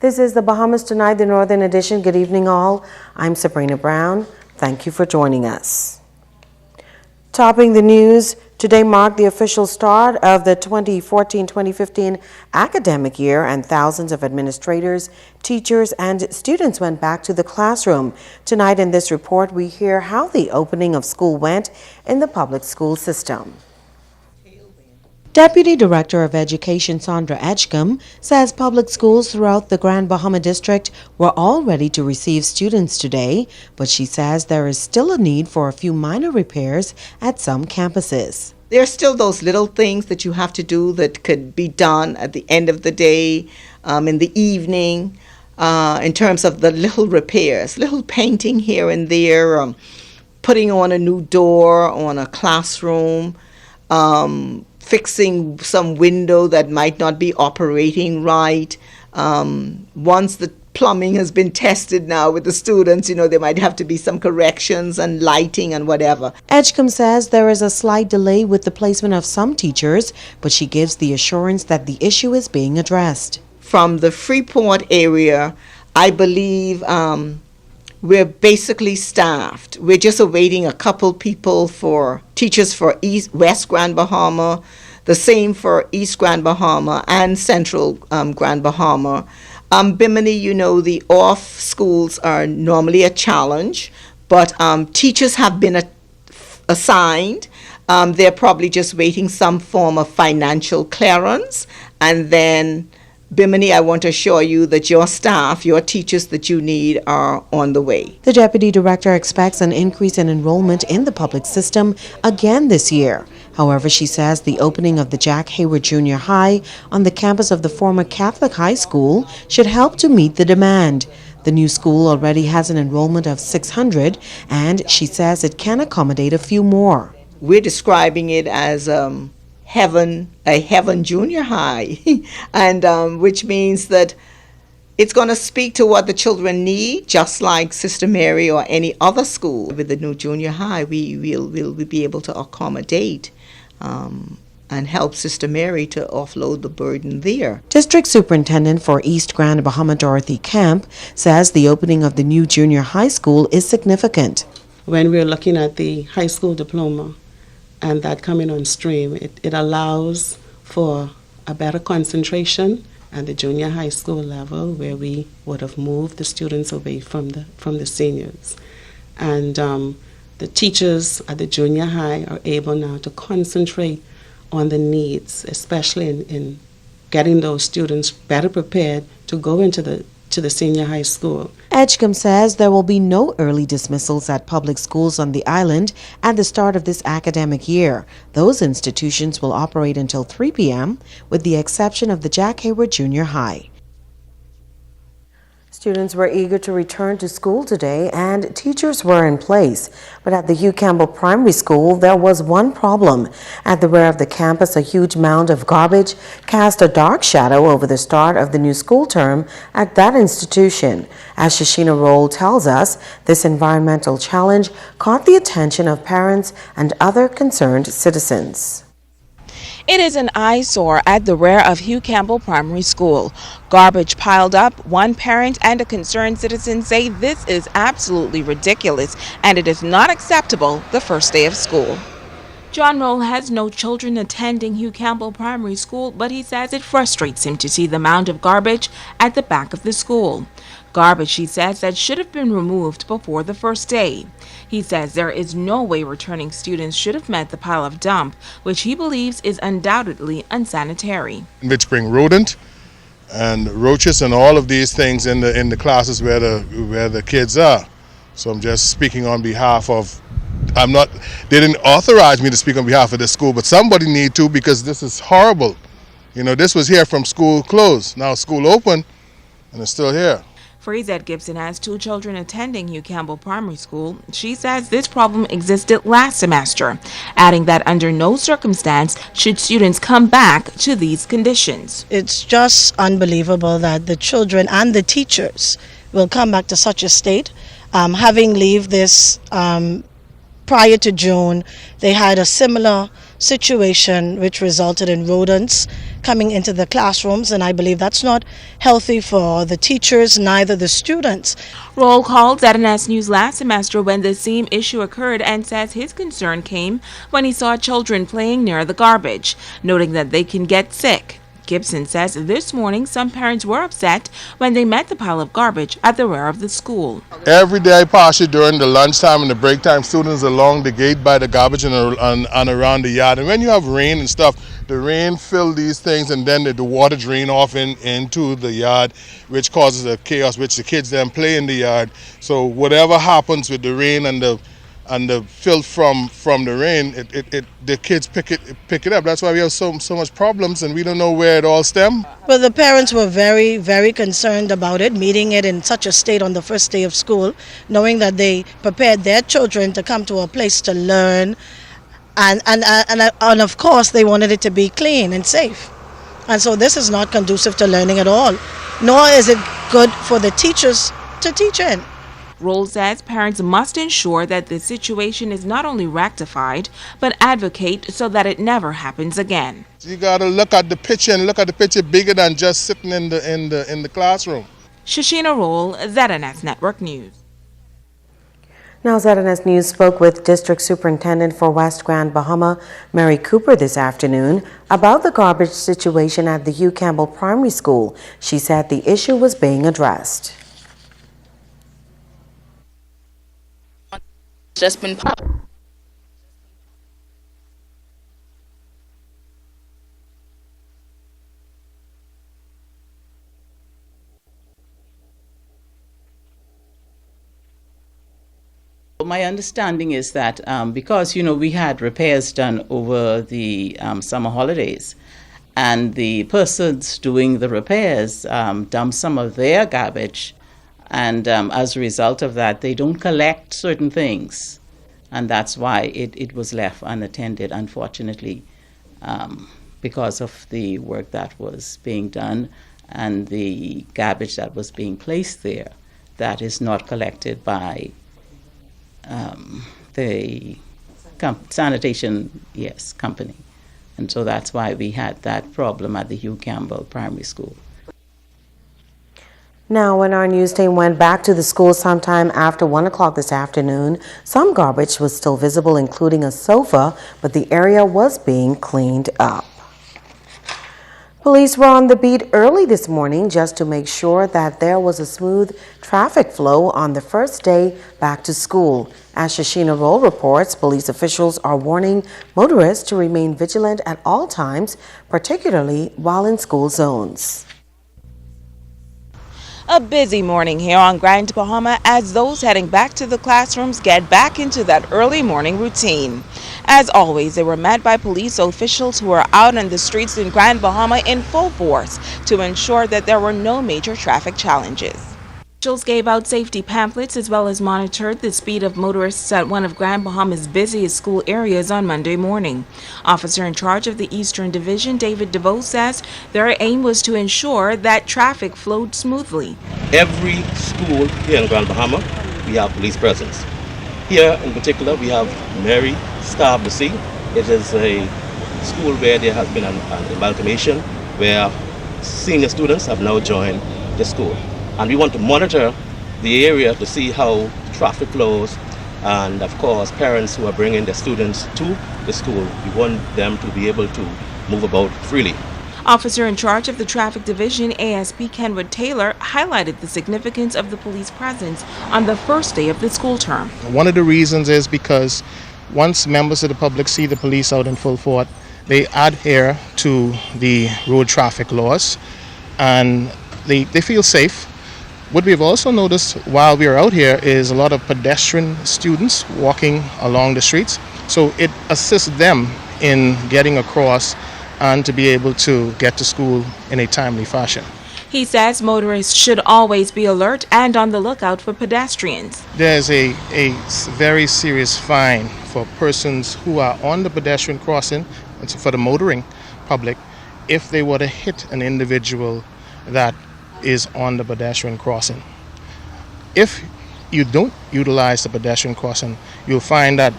This is the Bahamas Tonight, the Northern Edition. Good evening, all. I'm Sabrina Brown. Thank you for joining us. Topping the news, today marked the official start of the 2014-2015 academic year, and thousands of administrators, teachers, and students went back to the classroom. Tonight in this report, we hear how the opening of school went in the public school system. Deputy Director of Education Sandra Edgecombe says public schools throughout the Grand Bahama District were all ready to receive students today, but she says there is still a need for a few minor repairs at some campuses. There are still those little things that you have to do that could be done at the end of the day, in the evening, in terms of the little repairs, little painting here and there, putting on a new door on a classroom, fixing some window that might not be operating right. Once the plumbing has been tested now with the students, there might have to be some corrections and lighting and whatever. Edgecombe says there is a slight delay with the placement of some teachers, but she gives the assurance that the issue is being addressed. From the Freeport area, I believe we're basically staffed. We're just awaiting a couple people for teachers for West Grand Bahama, the same for East Grand Bahama and Central Grand Bahama. Bimini, the off schools are normally a challenge, but teachers have been assigned. They're probably just waiting some form of financial clearance, and then Bimini, I want to assure you that your staff, your teachers that you need are on the way. The Deputy Director expects an increase in enrollment in the public system again this year. However, she says the opening of the Jack Hayward Junior High on the campus of the former Catholic High School should help to meet the demand. The new school already has an enrollment of 600, and she says it can accommodate a few more. We're describing it as a heaven junior high, and which means that it's going to speak to what the children need, just like Sister Mary or any other school. With the new junior high, we'll be able to accommodate and help Sister Mary to offload the burden there. District Superintendent for East Grand Bahama, Dorothy Camp, says the opening of the new junior high school is significant. When we're looking at the high school diploma and that coming on stream, it allows for a better concentration at the junior high school level, where we would have moved the students away from the seniors. And the teachers at the junior high are able now to concentrate on the needs, especially in getting those students better prepared to go into the senior high school. Edgecombe says there will be no early dismissals at public schools on the island at the start of this academic year. Those institutions will operate until 3 p.m., with the exception of the Jack Hayward Junior High. Students were eager to return to school today, and teachers were in place. But at the Hugh Campbell Primary School, there was one problem. At the rear of the campus, a huge mound of garbage cast a dark shadow over the start of the new school term at that institution. As Shashina Roll tells us, this environmental challenge caught the attention of parents and other concerned citizens. It is an eyesore at the rear of Hugh Campbell Primary School. Garbage piled up. One parent and a concerned citizen say this is absolutely ridiculous and it is not acceptable the first day of school. John Roll has no children attending Hugh Campbell Primary School, but he says it frustrates him to see the mound of garbage at the back of the school. Garbage, he says, that should have been removed before the first day. He says there is no way returning students should have met the pile of dump, which he believes is undoubtedly unsanitary. Which bring rodent and roaches and all of these things in the classes where the kids are. So I'm just speaking on behalf of, they didn't authorize me to speak on behalf of the school, but somebody need to, because this is horrible. This was here from school closed. Now school open and it's still here. Freeport Gibson has 2 children attending Hugh Campbell Primary School. She says this problem existed last semester, adding that under no circumstance should students come back to these conditions. It's just unbelievable that the children and the teachers will come back to such a state. Having leave this prior to June, they had a similar situation which resulted in rodents coming into the classrooms, and I believe that's not healthy for the teachers, neither the students. Roll called ZNS News last semester when the same issue occurred and says his concern came when he saw children playing near the garbage, noting that they can get sick. Gibson says this morning some parents were upset when they met the pile of garbage at the rear of the school. Every day I pass it during the lunchtime and the break time, students along the gate by the garbage and around the yard. And when you have rain and stuff, the rain fill these things and then the water drain off into the yard, which causes a chaos, which the kids then play in the yard. So whatever happens with the rain and the filth from the rain, the kids pick it up. That's why we have so much problems, and we don't know where it all stems. Well, the parents were very, very concerned about it, meeting it in such a state on the first day of school, knowing that they prepared their children to come to a place to learn, and of course they wanted it to be clean and safe. And so this is not conducive to learning at all, nor is it good for the teachers to teach in. Roll says parents must ensure that the situation is not only rectified, but advocate so that it never happens again. You got to look at the picture and look at the picture bigger than just sitting in the classroom. Shashina Roll, ZNS Network News. Now, ZNS News spoke with District Superintendent for West Grand Bahama, Mary Cooper, this afternoon about the garbage situation at the Hugh Campbell Primary School. She said the issue was being addressed. Just been my understanding is that because we had repairs done over the summer holidays, and the persons doing the repairs dumped some of their garbage. And as a result of that, they don't collect certain things. And that's why it was left unattended, unfortunately, because of the work that was being done and the garbage that was being placed there that is not collected by the sanitation company. And so that's why we had that problem at the Hugh Campbell Primary School. Now, when our news team went back to the school sometime after 1 o'clock this afternoon, some garbage was still visible, including a sofa, but the area was being cleaned up. Police were on the beat early this morning just to make sure that there was a smooth traffic flow on the first day back to school. As Shashina Roll reports, police officials are warning motorists to remain vigilant at all times, particularly while in school zones. A busy morning here on Grand Bahama as those heading back to the classrooms get back into that early morning routine. As always, they were met by police officials who were out on the streets in Grand Bahama in full force to ensure that there were no major traffic challenges. Officials gave out safety pamphlets as well as monitored the speed of motorists at one of Grand Bahama's busiest school areas on Monday morning. Officer in charge of the Eastern Division, David DeVoe, says their aim was to ensure that traffic flowed smoothly. Every school here in Grand Bahama, we have police presence. Here in particular, we have Mary Starbussy. It is a school where there has been an amalgamation where senior students have now joined the school. And we want to monitor the area to see how traffic flows, and of course parents who are bringing their students to the school, we want them to be able to move about freely. Officer in charge of the Traffic Division, ASP Kenwood Taylor, highlighted the significance of the police presence on the first day of the school term. One of the reasons is because once members of the public see the police out in full force, they adhere to the road traffic laws and they feel safe. What we've also noticed while we are out here is a lot of pedestrian students walking along the streets. So it assists them in getting across and to be able to get to school in a timely fashion. He says motorists should always be alert and on the lookout for pedestrians. There's a very serious fine for persons who are on the pedestrian crossing, and for the motoring public, if they were to hit an individual that is on the pedestrian crossing. If you don't utilize the pedestrian crossing, you'll find that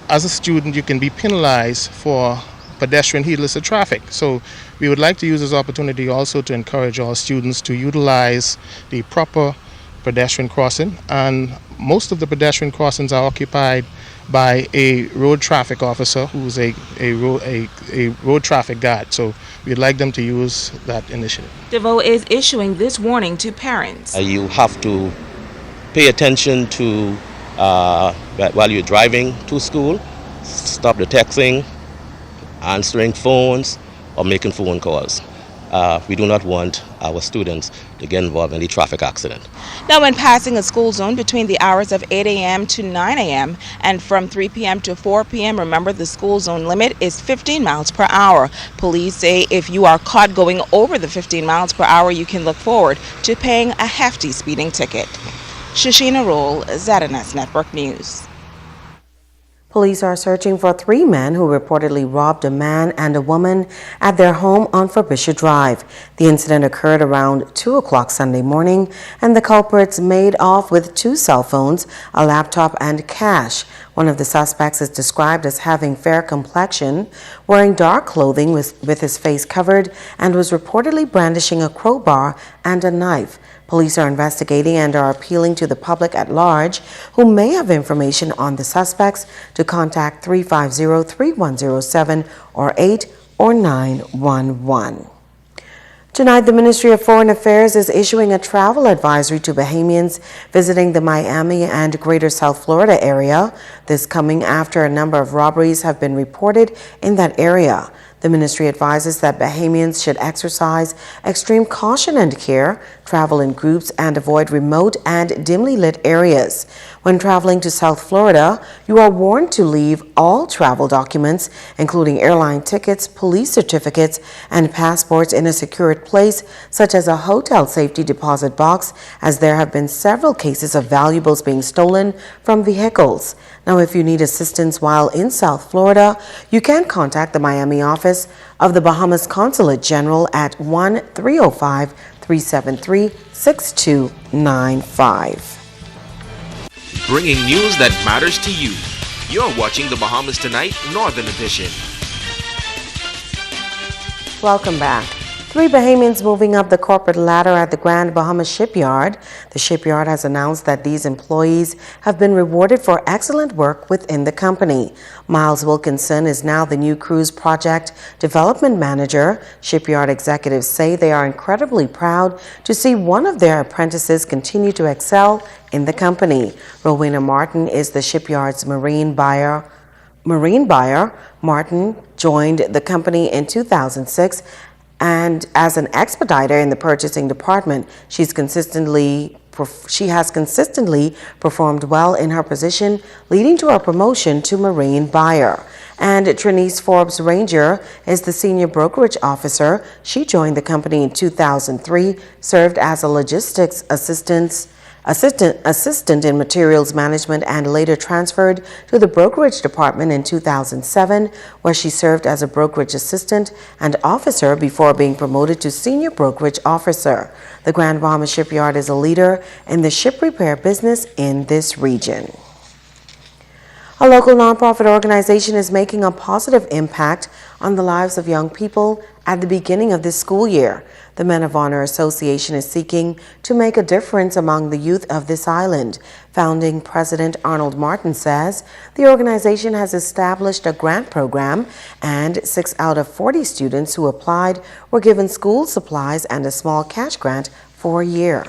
as a student, you can be penalized for pedestrian heedless of traffic. So we would like to use this opportunity also to encourage all students to utilize the proper pedestrian crossing, and most of the pedestrian crossings are occupied by a road traffic officer who's a road traffic guard. So we'd like them to use that initiative. DeVoe is issuing this warning to parents. You have to pay attention to while you're driving to school. Stop the texting, answering phones, or making phone calls. We do not want our students to get involved in any traffic accident. Now, when passing a school zone between the hours of 8 a.m. to 9 a.m. and from 3 p.m. to 4 p.m., remember the school zone limit is 15 miles per hour. Police say if you are caught going over the 15 miles per hour, you can look forward to paying a hefty speeding ticket. Shashina Roll, ZNS Network News. Police are searching for 3 men who reportedly robbed a man and a woman at their home on Frobisher Drive. The incident occurred around 2 o'clock Sunday morning, and the culprits made off with 2 cell phones, a laptop, and cash. One of the suspects is described as having fair complexion, wearing dark clothing with his face covered, and was reportedly brandishing a crowbar and a knife. Police are investigating and are appealing to the public at large who may have information on the suspects to contact 350-3107 or 8 or 911. Tonight, the Ministry of Foreign Affairs is issuing a travel advisory to Bahamians visiting the Miami and Greater South Florida area. This coming after a number of robberies have been reported in that area. The ministry advises that Bahamians should exercise extreme caution and care, travel in groups, and avoid remote and dimly lit areas. When traveling to South Florida, you are warned to leave all travel documents, including airline tickets, police certificates, and passports in a secured place, such as a hotel safety deposit box, as there have been several cases of valuables being stolen from vehicles. Now, if you need assistance while in South Florida, you can contact the Miami office of the Bahamas Consulate General at 1-305-373-6295. Bringing news that matters to you. You're watching the Bahamas Tonight Northern Edition. Welcome back. 3 Bahamians moving up the corporate ladder at the Grand Bahama Shipyard. The shipyard has announced that these employees have been rewarded for excellent work within the company. Miles Wilkinson is now the new cruise project development manager. Shipyard executives say they are incredibly proud to see one of their apprentices continue to excel in the company. Rowena Martin is the shipyard's marine buyer. Martin joined the company in 2006, and as an expediter in the purchasing department, she has consistently performed well in her position, leading to her promotion to marine buyer. And Trinice Forbes Ranger is the senior brokerage officer. She joined the company in 2003, served as a logistics assistant in materials management, and later transferred to the brokerage department in 2007, where she served as a brokerage assistant and officer before being promoted to senior brokerage officer. The Grand Bahama Shipyard is a leader in the ship repair business in this region. A local nonprofit organization is making a positive impact on the lives of young people at the beginning of this school year. The Men of Honor Association is seeking to make a difference among the youth of this island. Founding President Arnold Martin says the organization has established a grant program, and 6 out of 40 students who applied were given school supplies and a small cash grant for a year.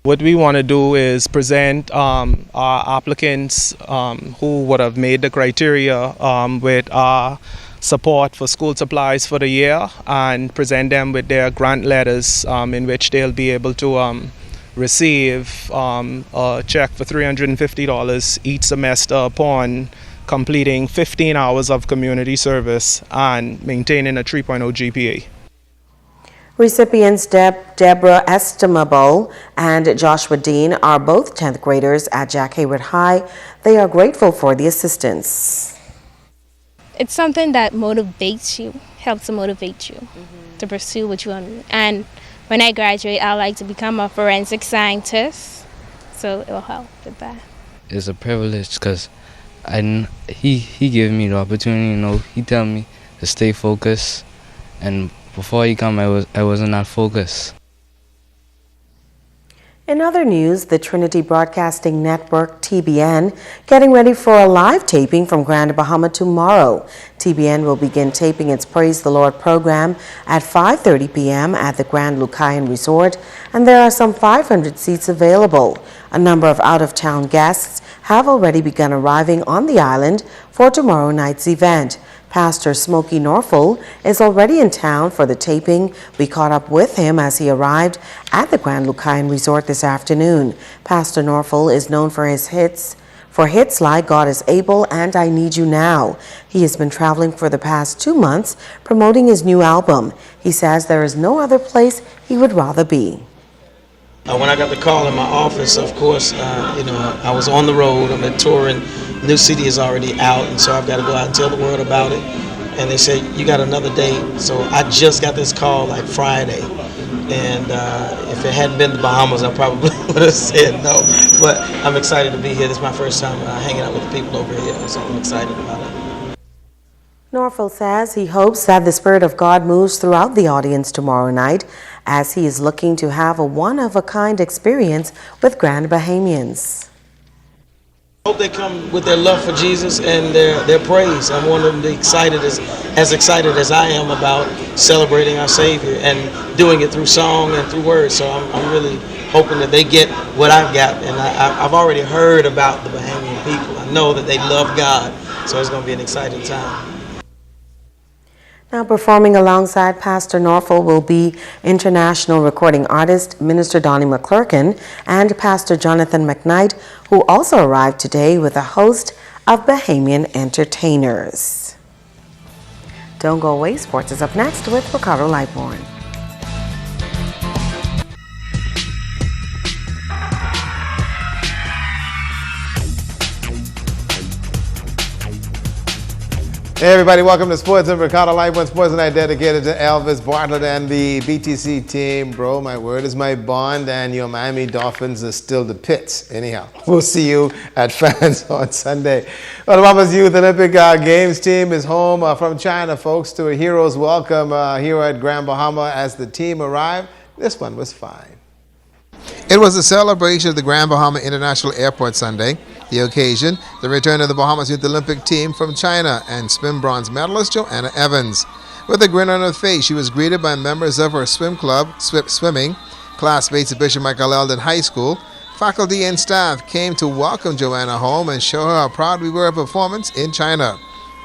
What we want to do is present our applicants who would have made the criteria with our support for school supplies for the year, and present them with their grant letters in which they'll be able to receive a check for $350 each semester upon completing 15 hours of community service and maintaining a 3.0 GPA. Recipients Deborah Estimable and Joshua Dean are both 10th graders at Jack Hayward High. They are grateful for the assistance. It's something that motivates you, helps to motivate you to pursue what you want to do. And when I graduate, I'd like to become a forensic scientist, so it will help with that. It's a privilege because he gave me the opportunity. He tell me to stay focused, and before he come, I wasn't that focused. In other news, the Trinity Broadcasting Network, TBN, getting ready for a live taping from Grand Bahama tomorrow. TBN will begin taping its Praise the Lord program at 5:30 p.m. at the Grand Lucayan Resort, and there are some 500 seats available. A number of out-of-town guests have already begun arriving on the island for tomorrow night's event. Pastor Smokey Norfolk is already in town for the taping. We caught up with him as he arrived at the Grand Lucayan Resort this afternoon. Pastor Norfolk is known for his hits like God is Able and I Need You Now. He has been traveling for the past 2 months promoting his new album. He says there is no other place he would rather be. When I got the call in my office, of course, I was on the road. I'm touring. New CD is already out, and so I've got to go out and tell the world about it. And they said, you got another date. So I just got this call like Friday. And if it hadn't been the Bahamas, I probably would have said no. But I'm excited to be here. This is my first time hanging out with the people over here, so I'm excited about it. Norfolk says he hopes that the Spirit of God moves throughout the audience tomorrow night as he is looking to have a one-of-a-kind experience with Grand Bahamians. I hope they come with their love for Jesus and their praise. I want them to be excited as excited as I am about celebrating our Savior and doing it through song and through words. So I'm really hoping that they get what I've got. And I've already heard about the Bahamian people. I know that they love God, so it's going to be an exciting time. Now performing alongside Pastor Norfolk will be international recording artist Minister Donnie McClurkin and Pastor Jonathan McKnight, who also arrived today with a host of Bahamian entertainers. Don't go away, sports is up next with Ricardo Lightborn. Hey everybody, welcome to Sports and Ricardo Lightborn. Sports Night dedicated to Elvis Bartlett and the BTC team. Bro, my word is my bond, and your Miami Dolphins are still the pits. Anyhow, we'll see you at Fans on Sunday. Well, the Bahamas Youth Olympic Games team is home from China, folks, to a hero's welcome here at Grand Bahama as the team arrived. This one was fine. It was a celebration at the Grand Bahama International Airport Sunday. The occasion, the return of the Bahamas Youth Olympic team from China and swim bronze medalist Joanna Evans. With a grin on her face, she was greeted by members of her swim club, Swimming, classmates at Bishop Michael Eldon High School. Faculty and staff came to welcome Joanna home and show her how proud we were of her performance in China.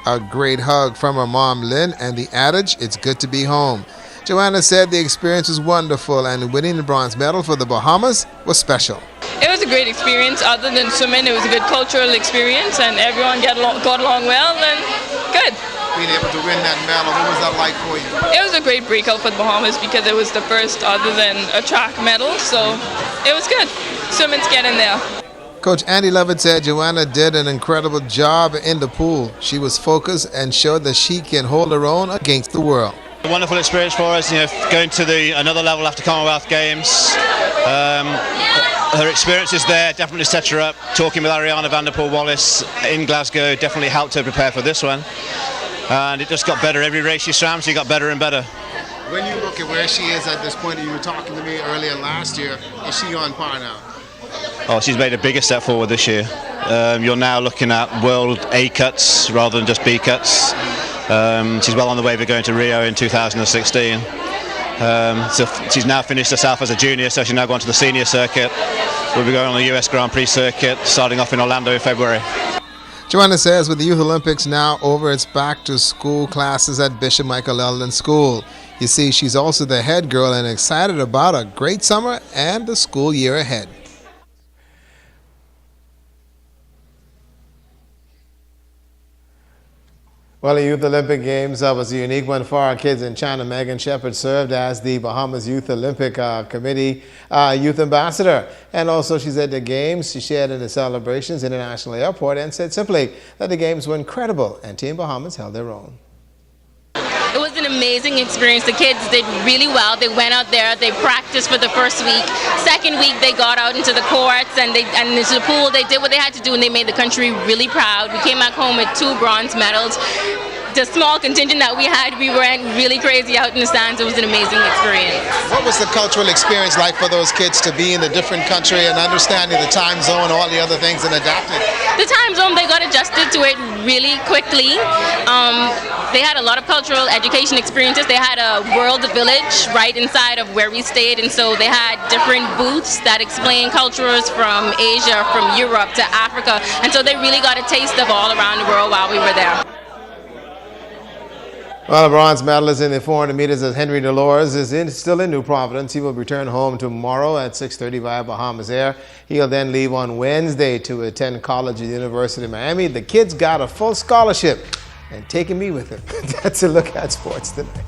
A great hug from her mom, Lynn, and the adage, "It's good to be home." Joanna said the experience was wonderful and winning the bronze medal for the Bahamas was special. It was a great experience. Other than swimming, it was a good cultural experience, and everyone got along well, and good. Being able to win that medal, what was that like for you? It was a great breakout for the Bahamas because it was the first other than a track medal, so it was good. Swimming's getting there. Coach Andy Levitt said Joanna did an incredible job in the pool. She was focused and showed that she can hold her own against the world. A wonderful experience for us, going to another level after Commonwealth Games. Her experiences there definitely set her up. Talking with Ariana Vanderpool Wallace in Glasgow definitely helped her prepare for this one. And it just got better. Every race she swam, she got better and better. When you look at where she is at this point, you were talking to me earlier last year, is she on par now? Oh, she's made a bigger step forward this year. You're now looking at world A cuts rather than just B cuts. She's well on the way for going to Rio in 2016. So she's now finished herself as a junior, so she's now gone to the senior circuit. We'll be going on the US Grand Prix circuit, starting off in Orlando in February. Joanna says with the Youth Olympics now over, it's back to school classes at Bishop Michael Eldon School. You see, she's also the head girl and excited about a great summer and the school year ahead. Well, the Youth Olympic Games was a unique one for our kids in China. Megan Shepard served as the Bahamas Youth Olympic Committee Youth Ambassador. And also she's at the Games. She shared in the celebrations at International Airport and said simply that the Games were incredible and Team Bahamas held their own. It was an an amazing experience. The kids did really well. They went out there, they practiced for the first week. Second week, they got out into the courts and into the pool. They did what they had to do, and they made the country really proud. We came back home with 2 bronze medals. The small contingent that we had, we went really crazy out in the stands. It was an amazing experience. What was the cultural experience like for those kids to be in a different country and understanding the time zone, all the other things, and adapting? The time zone, they got adjusted to it really quickly. They had a lot of cultural education experiences. They had a world village right inside of where we stayed, and so they had different booths that explain cultures from Asia, from Europe to Africa, and so they really got a taste of all around the world while we were there. Well, the bronze medalist in the 400 meters is Henry Dolores is still in New Providence. He will return home tomorrow at 6:30 via Bahamas Air. He'll then leave on Wednesday to attend college at the University of Miami. The kid's got a full scholarship and taking me with him. That's a look at sports tonight.